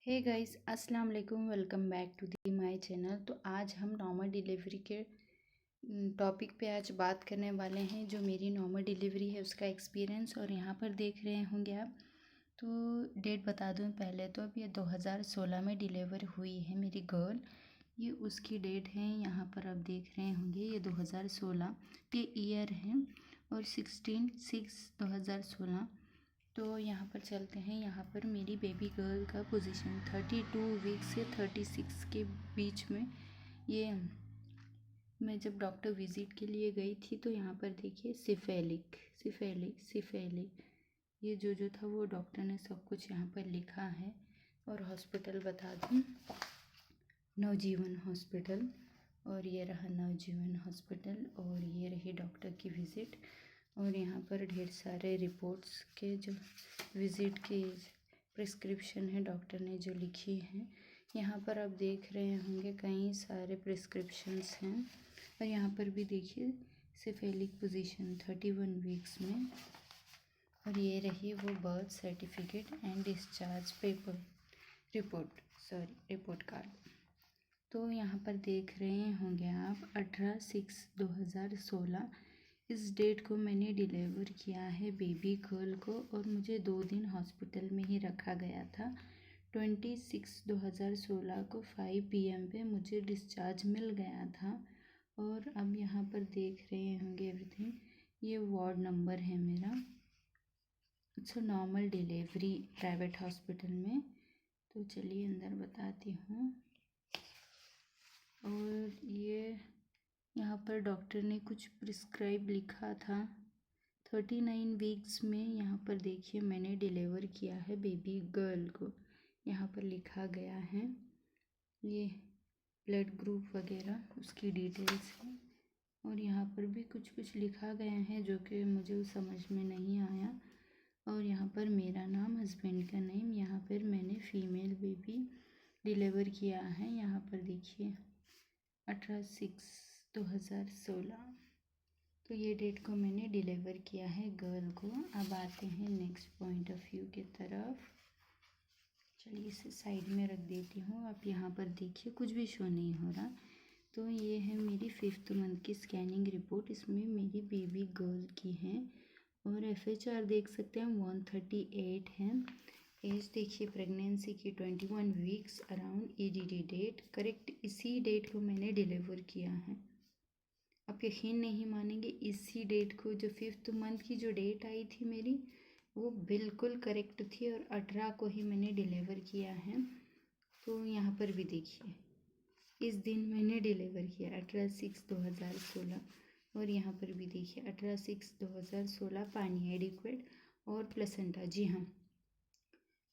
हे guys, अस्सलाम वालेकुम। Welcome back to the my channel. तो आज हम नॉर्मल डिलीवरी के टॉपिक पे आज बात करने वाले हैं। जो मेरी नॉर्मल डिलीवरी है उसका एक्सपीरियंस। और यहाँ पर देख रहे होंगे आप, तो डेट बता दूँ पहले तो। अब ये 2016 में डिलीवर हुई है मेरी गर्ल। ये उसकी डेट है। यहाँ पर आप देख रहे होंगे ये 2016 के ईयर है और 16/6/2016। तो यहाँ पर चलते हैं। यहाँ पर मेरी बेबी गर्ल का पोजीशन 32 वीक्स से 36 के बीच में। ये मैं जब डॉक्टर विज़िट के लिए गई थी तो यहाँ पर देखिए सिफेलिक ये जो था वो डॉक्टर ने सब कुछ यहाँ पर लिखा है। और हॉस्पिटल बता दूँ, नवजीवन हॉस्पिटल। और ये रहा नवजीवन हॉस्पिटल और ये रही डॉक्टर की विज़िट। और यहाँ पर ढेर सारे रिपोर्ट्स के जो विज़िट की प्रिस्क्रिप्शन है डॉक्टर ने जो लिखी है। यहाँ पर आप देख रहे होंगे कई सारे प्रिस्क्रिप्शंस हैं। और यहाँ पर भी देखिए सिफेलिक पोजीशन 31 वीक्स में। और ये रही वो birth certificate and discharge paper report card. तो यहाँ पर देख रहे होंगे आप 18/6/2016 इस डेट को मैंने डिलीवर किया है बेबी गर्ल को। और मुझे 2 दिन हॉस्पिटल में ही रखा गया था। 26/2016 को 5 PM पे मुझे डिस्चार्ज मिल गया था। और अब यहाँ पर देख रहे होंगे एवरीथिंग, ये वार्ड नंबर है मेरा। It's normal delivery private hospital में। तो चलिए अंदर बताती हूँ। और ये यहाँ पर डॉक्टर ने कुछ प्रिस्क्राइब लिखा था 39 वीक्स में। यहाँ पर देखिए मैंने डिलीवर किया है बेबी गर्ल को। यहाँ पर लिखा गया है ये ब्लड ग्रुप वगैरह उसकी डिटेल्स है। और यहाँ पर भी कुछ लिखा गया है जो कि मुझे समझ में नहीं आया। और यहाँ पर मेरा नाम, हस्बैंड का नेम, यहाँ पर मैंने फ़ीमेल बेबी डिलीवर किया है। यहाँ पर देखिए 18/6/2016। तो ये डेट को मैंने डिलीवर किया है गर्ल को। अब आते हैं नेक्स्ट पॉइंट ऑफ व्यू की तरफ। चलिए इसे साइड में रख देती हूँ। आप यहाँ पर देखिए कुछ भी शो नहीं हो रहा। तो ये है मेरी 5th मंथ की स्कैनिंग रिपोर्ट। इसमें मेरी बेबी गर्ल की है। और FHR देख सकते हैं 138 है। एज देखिए प्रेगनेंसी की 21 weeks around. EDD date correct इसी डेट को मैंने डिलीवर किया है। आप यकीन नहीं मानेंगे, इसी डेट को जो 5th मंथ की जो डेट आई थी मेरी, वो बिल्कुल करेक्ट थी। और 18 को ही मैंने डिलीवर किया है। तो यहाँ पर भी देखिए इस दिन मैंने डिलीवर किया 18/6/2016। और यहाँ पर भी देखिए 18/6/2016 पानी एडिक्वेट और प्लेसेंटा। जी हाँ,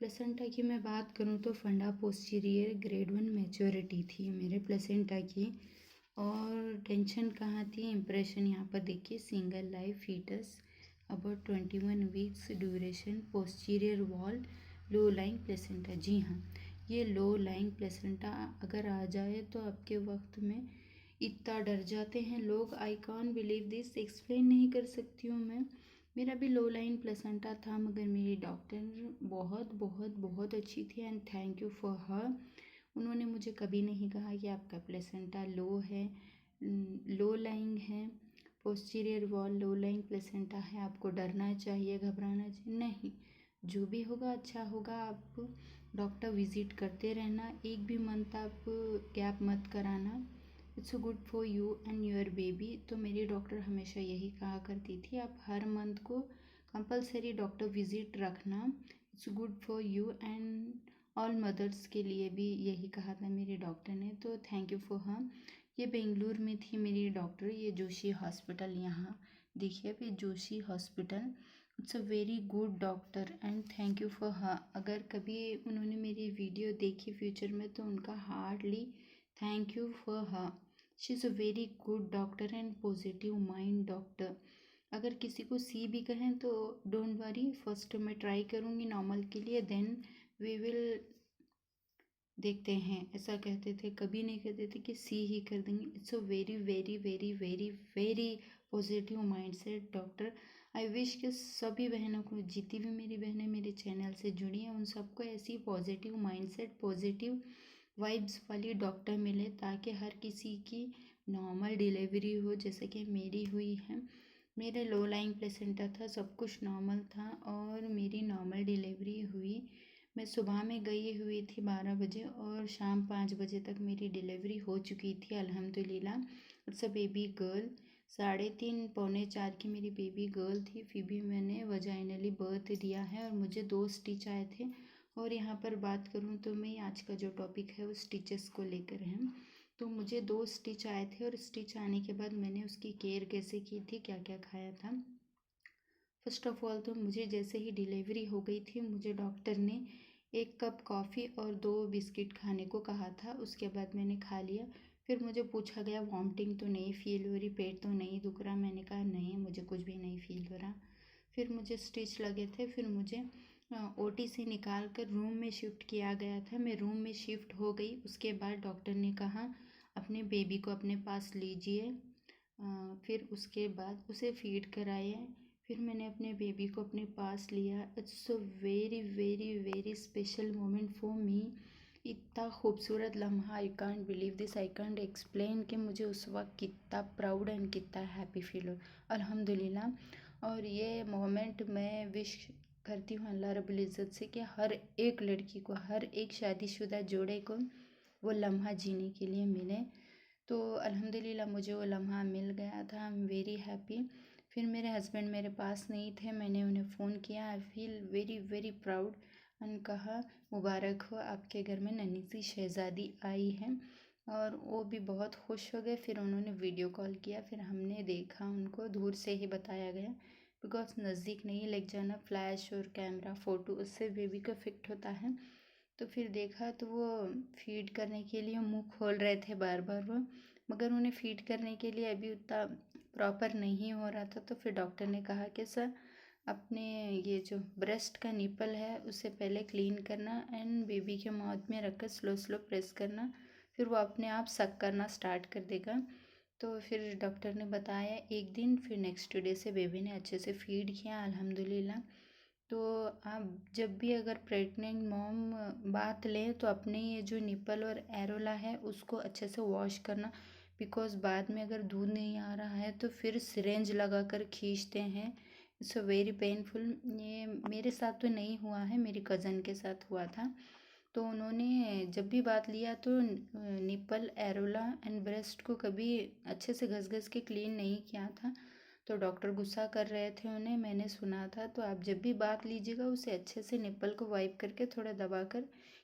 प्लेसेंटा की मैं बात करूँ तो फंडा पोस्टीरियर ग्रेड 1 मैच्योरिटी थी मेरे प्लेसेंटा की। और टेंशन कहाँ थी, इम्प्रेशन यहाँ पर देखिए single life foetus about 21 weeks duration, posterior wall, low lying placenta. जी हाँ, ये लो लाइंग प्लेसेंटा अगर आ जाए तो आपके वक्त में इतना डर जाते हैं लोग। I can't believe this, explain नहीं कर सकती हूँ मैं। मेरा भी लो लाइन प्लेसेंटा था, मगर मेरी डॉक्टर बहुत बहुत बहुत अच्छी थी and thank you for her. उन्होंने मुझे कभी नहीं कहा कि आपका प्लेसेंटा लो है, लो लाइंग है, posterior wall low lying placenta है, आपको डरना चाहिए, घबराना चाहिए। नहीं, जो भी होगा अच्छा होगा। आप डॉक्टर विज़िट करते रहना, एक भी मंथ आप गैप मत कराना। It's good for you and your baby. तो मेरी डॉक्टर हमेशा यही कहा करती थी, आप हर मंथ को कंपलसरी डॉक्टर विज़िट रखना। It's good for you and all mothers के लिए भी यही कहा था मेरे डॉक्टर ने। तो थैंक यू फॉर हर। ये बेंगलुरु में थी मेरी डॉक्टर, ये जोशी हॉस्पिटल। यहाँ देखिए अभी Joshi hospital. It's a very good doctor and thank you for her. अगर कभी उन्होंने मेरी वीडियो देखी फ्यूचर में तो उनका hardly thank you for her. She is a very good doctor and positive mind doctor. अगर किसी को सी भी कहें तो डोंट वरी, फर्स्ट मैं ट्राई करूँगी नॉर्मल के लिए, देन वी विल देखते हैं। ऐसा कहते थे, कभी नहीं कहते थे कि सी ही कर देंगे। It's a very very very very very positive mind set doctor. I wish कि सभी बहनों को, जितनी भी मेरी बहनें मेरे चैनल से जुड़ी हैं, उन सबको ऐसी पॉजिटिव माइंडसेट, पॉजिटिव वाइब्स वाली डॉक्टर मिले, ताकि हर किसी की नॉर्मल डिलीवरी हो जैसे कि मेरी हुई है। मेरे लो लाइंग प्लेसेंटा था, सब कुछ नॉर्मल था और मेरी नॉर्मल डिलीवरी हुई। मैं सुबह में गई हुई थी 12 बजे और शाम 5 बजे तक मेरी डिलीवरी हो चुकी थी अल्हम्दुलिल्लाह। It's a baby girl. 3:30 पौने 4 की मेरी बेबी गर्ल थी। फिर भी मैंने वजाइनली बर्थ दिया है और मुझे 2 स्टिच आए थे। और यहाँ पर बात करूँ तो मैं आज का जो टॉपिक है वो स्टिचेस को लेकर है। तो मुझे 2 स्टिच आए थे और स्टिच आने के बाद मैंने उसकी केयर कैसे की थी, क्या क्या खाया था। फर्स्ट ऑफ ऑल तो मुझे जैसे ही डिलीवरी हो गई थी, मुझे डॉक्टर ने 1 कप कॉफ़ी और 2 बिस्किट खाने को कहा था। उसके बाद मैंने खा लिया। फिर मुझे पूछा गया वॉमिटिंग तो नहीं फील हो रही, पेट तो नहीं दुख रहा। मैंने कहा नहीं, मुझे कुछ भी नहीं फील हो रहा। फिर मुझे स्टिच लगे थे। फिर मुझे ओटी से निकाल कर रूम में शिफ्ट किया गया था। मैं रूम में शिफ्ट हो गई। उसके बाद डॉक्टर ने कहा अपने बेबी को अपने पास लीजिए। फिर उसके बाद उसे फीड कराइए। फिर मैंने अपने बेबी को अपने पास लिया। It's a very very very special moment for me. इतना खूबसूरत लम्हा, I can't believe this, I can't explain कि मुझे उस वक्त कितना प्राउड एंड कितना हैप्पी फील हो। अल्हम्दुलिल्लाह। और ये मोमेंट मैं विश करती हूँ अल्लाह रब्बुल इज़्ज़त से कि हर एक लड़की को, हर एक शादीशुदा जोड़े को वो लम्हा जीने के लिए मिले। तो अल्हम्दुलिल्लाह मुझे वो लम्हा मिल गया था। I am very happy. फिर मेरे हस्बैंड मेरे पास नहीं थे। मैंने उन्हें फ़ोन किया। I feel very very proud and कहा मुबारक हो, आपके घर में नन्ही सी शहज़ादी आई है। और वो भी बहुत खुश हो गए। फिर उन्होंने वीडियो कॉल किया। फिर हमने देखा, उनको दूर से ही बताया गया बिकॉज नज़दीक नहीं ले जाना, फ्लैश और कैमरा फ़ोटो उससे बेबी को इफेक्ट होता है। तो फिर देखा तो वो फीड करने के लिए मुंह खोल रहे थे बार बार वो, मगर उन्हें फीड करने के लिए अभी उतना प्रॉपर नहीं हो रहा था। तो फिर डॉक्टर ने कहा कि सर अपने ये जो ब्रेस्ट का निपल है उसे पहले क्लीन करना एंड बेबी के माउथ में रखकर स्लो स्लो प्रेस करना, फिर वो अपने आप सक करना स्टार्ट कर देगा। तो फिर डॉक्टर ने बताया 1 दिन। फिर नेक्स्ट डे से बेबी ने अच्छे से फीड किया अल्हम्दुलिल्लाह। तो आप जब भी अगर प्रेग्नेंट मॉम बात लें तो अपने ये जो निपल और एरोला है उसको अच्छे से वॉश करना, बिकॉज़ बाद में अगर दूध नहीं आ रहा है तो फिर सिरेंज लगा कर खींचते हैं। It's a very painful. ये मेरे साथ तो नहीं हुआ है, मेरी कज़न के साथ हुआ था। तो उन्होंने जब भी बात लिया तो निपल, एरोला एंड ब्रेस्ट को कभी अच्छे से घस घस के क्लीन नहीं किया था। तो डॉक्टर गुस्सा कर रहे थे उन्हें, मैंने सुना था। तो आप जब भी बात लीजिएगा उसे अच्छे से निपल को वाइप करके थोड़ा दबा कर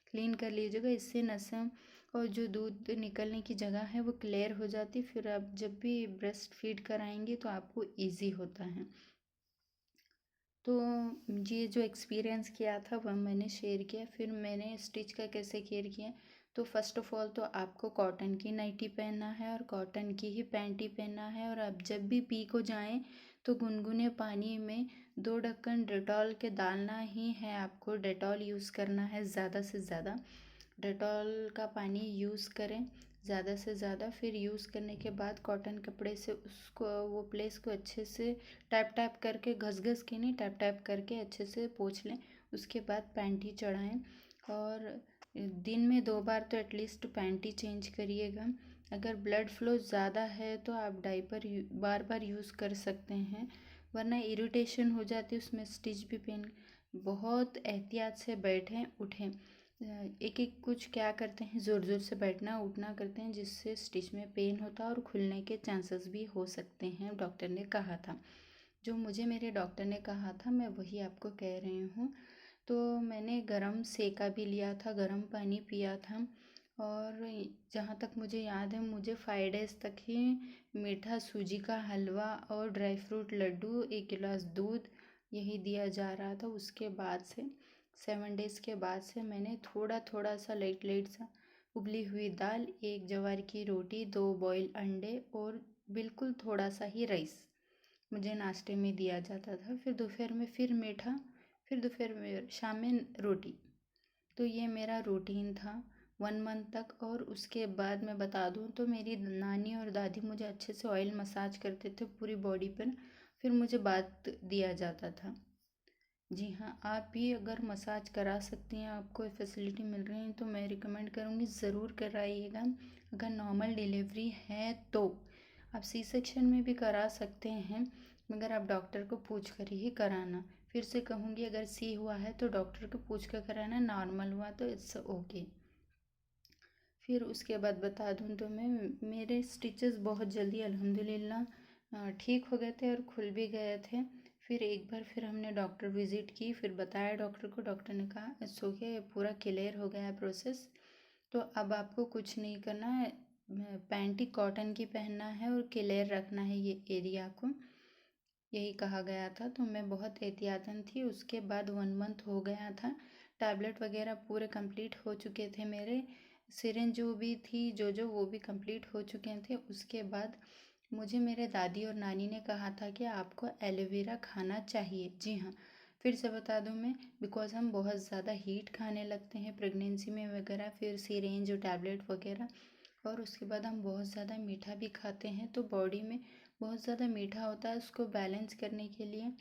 क्लीन कर लीजिएगा। इससे नसें और जो दूध निकलने की जगह है वो क्लियर हो जाती। फिर आप जब भी ब्रेस्ट फीड कराएंगे तो आपको ईजी होता है। तो ये जो एक्सपीरियंस किया था वह मैंने शेयर किया। फिर मैंने स्टिच का कैसे केयर किया, तो फर्स्ट ऑफ ऑल तो आपको कॉटन की नाइटी पहनना है और कॉटन की ही पैंटी पहनना है। और आप जब भी पी को जाएं तो गुनगुने पानी में 2 ढक्कन डेटॉल के डालना ही है। आपको डेटॉल यूज़ करना है, ज़्यादा से ज़्यादा डेटॉल का पानी यूज़ करें ज़्यादा से ज़्यादा। फिर यूज़ करने के बाद कॉटन कपड़े से उसको, वो प्लेस को अच्छे से टैप टैप करके, घस घस के नहीं, टैप टैप करके अच्छे से पोंछ लें। उसके बाद पैंटी चढ़ाएं और दिन में 2 बार तो एटलीस्ट पैंटी चेंज करिएगा। अगर ब्लड फ्लो ज़्यादा है तो आप डाइपर बार बार यूज़ कर सकते हैं, वरना इरिटेशन हो जाती है उसमें स्टिच भी पेन। बहुत एहतियात से बैठें उठें। एक एक कुछ क्या करते हैं, ज़ोर ज़ोर से बैठना उठना करते हैं, जिससे स्टिच में पेन होता है और खुलने के चांसेस भी हो सकते हैं, डॉक्टर ने कहा था। जो मुझे मेरे डॉक्टर ने कहा था मैं वही आपको कह रही हूँ। तो मैंने गरम सेका भी लिया था, गरम पानी पिया था। और जहाँ तक मुझे याद है, मुझे 5 डेज़ तक ही मीठा सूजी का हलवा और ड्राई फ्रूट लड्डू, 1 गिलास दूध, यही दिया जा रहा था। उसके बाद से 7 डेज़ के बाद से मैंने थोड़ा थोड़ा सा लाइट लाइट सा उबली हुई दाल, 1 ज्वार की रोटी, 2 बॉयल अंडे और बिल्कुल थोड़ा सा ही राइस मुझे नाश्ते में दिया जाता था। फिर दोपहर में फिर मीठा, फिर दोपहर में, शाम में रोटी। तो ये मेरा रूटीन था 1 मंथ तक। और उसके बाद मैं बता दूँ तो मेरी नानी और दादी मुझे अच्छे से ऑयल मसाज करते थे पूरी बॉडी पर। फिर मुझे बात दिया जाता था। जी हाँ, आप भी अगर मसाज करा सकती हैं, आपको फैसिलिटी मिल रही है, तो मैं रिकमेंड करूँगी ज़रूर कराइएगा। अगर नॉर्मल डिलीवरी है तो आप सी सेक्शन में भी करा सकते हैं, मगर आप डॉक्टर को पूछ कर ही कराना। फिर से कहूँगी, अगर सी हुआ है तो डॉक्टर को पूछ कर कराना, नॉर्मल हुआ तो इट्स ओके। फिर उसके बाद बता दूँ तो मैं मेरे स्टिचेस बहुत जल्दी अल्हम्दुलिल्लाह ठीक हो गए थे और खुल भी गए थे। फिर एक बार फिर हमने डॉक्टर विज़िट की, फिर बताया डॉक्टर को, डॉक्टर ने कहा इट्स ओके, पूरा क्लियर हो गया है प्रोसेस, तो अब आपको कुछ नहीं करना है, पैंटी कॉटन की पहनना है और क्लियर रखना है ये एरिया को, यही कहा गया था। तो मैं बहुत एहतियातन थी। उसके बाद 1 मंथ हो गया था, टैबलेट वगैरह पूरे कंप्लीट हो चुके थे मेरे, सिरिंज जो भी थी जो वो भी कंप्लीट हो चुके थे। उसके बाद मुझे मेरे दादी और नानी ने कहा था कि आपको एलोवेरा खाना चाहिए। जी हाँ, फिर से बता दूं मैं, बिकॉज़ हम बहुत ज़्यादा हीट खाने लगते हैं प्रेगनेंसी में वगैरह, फिर सिरिंज और टैबलेट वगैरह, और उसके बाद हम बहुत ज़्यादा मीठा भी खाते हैं, तो बॉडी में बहुत ज़्यादा मीठा होता है, उसको बैलेंस करने के लिए।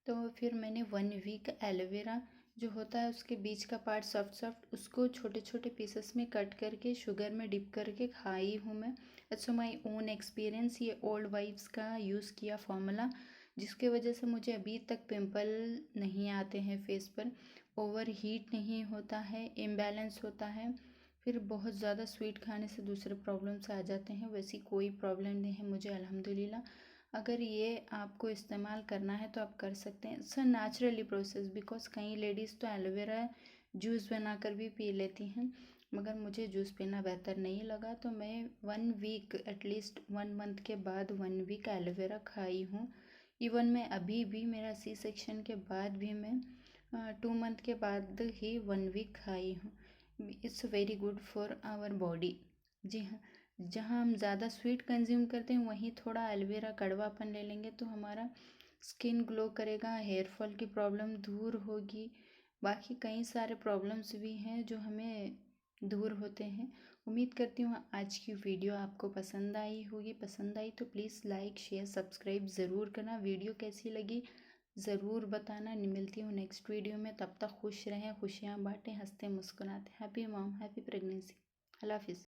तो फिर मैंने 1 वीक एलोवेरा जो होता है उसके बीच का पार्ट सॉफ्ट सॉफ्ट, उसको छोटे छोटे पीसेस में कट करके शुगर में डिप करके खाई हूँ मैं। इट्स माई ओन एक्सपीरियंस, ये ओल्ड वाइफ्स का यूज़ किया फॉर्मूला, जिसके वजह से मुझे अभी तक पिंपल नहीं आते हैं फेस पर, ओवर हीट नहीं होता है, इम्बैलेंस होता है। फिर बहुत ज़्यादा स्वीट खाने से दूसरे प्रॉब्लम्स आ जाते हैं, वैसी कोई प्रॉब्लम नहीं है मुझे अल्हम्दुलिल्लाह। अगर ये आपको इस्तेमाल करना है तो आप कर सकते हैं, it's a naturally process. Because कई लेडीज़ तो एलोवेरा जूस बनाकर भी पी लेती हैं, मगर मुझे जूस पीना बेहतर नहीं लगा, तो मैं 1 वीक एटलीस्ट 1 मंथ के बाद 1 वीक एलोवेरा खाई हूँ। इवन मैं अभी भी, मेरा सी सेक्शन के बाद भी मैं 2 मंथ के बाद ही 1 वीक खाई हूँ। It's very good for our body. जी हाँ, जहाँ हम ज़्यादा स्वीट कंज्यूम करते हैं वहीं थोड़ा एलोवेरा कड़वापन ले लेंगे तो हमारा स्किन ग्लो करेगा, हेयर फॉल की प्रॉब्लम दूर होगी, बाकी कई सारे प्रॉब्लम्स भी हैं जो हमें दूर होते हैं। उम्मीद करती हूँ आज की वीडियो आपको पसंद आई होगी। पसंद आई तो प्लीज़ लाइक शेयर सब्सक्राइब ज़रूर करना। वीडियो कैसी लगी ज़रूर बताना। मिलती हूँ नेक्स्ट वीडियो में, तब तक खुश रहें, खुशियाँ बांटें, हंसते मुस्कुराते। Happy mom, happy pregnancy. अल्लाह हाफिज़।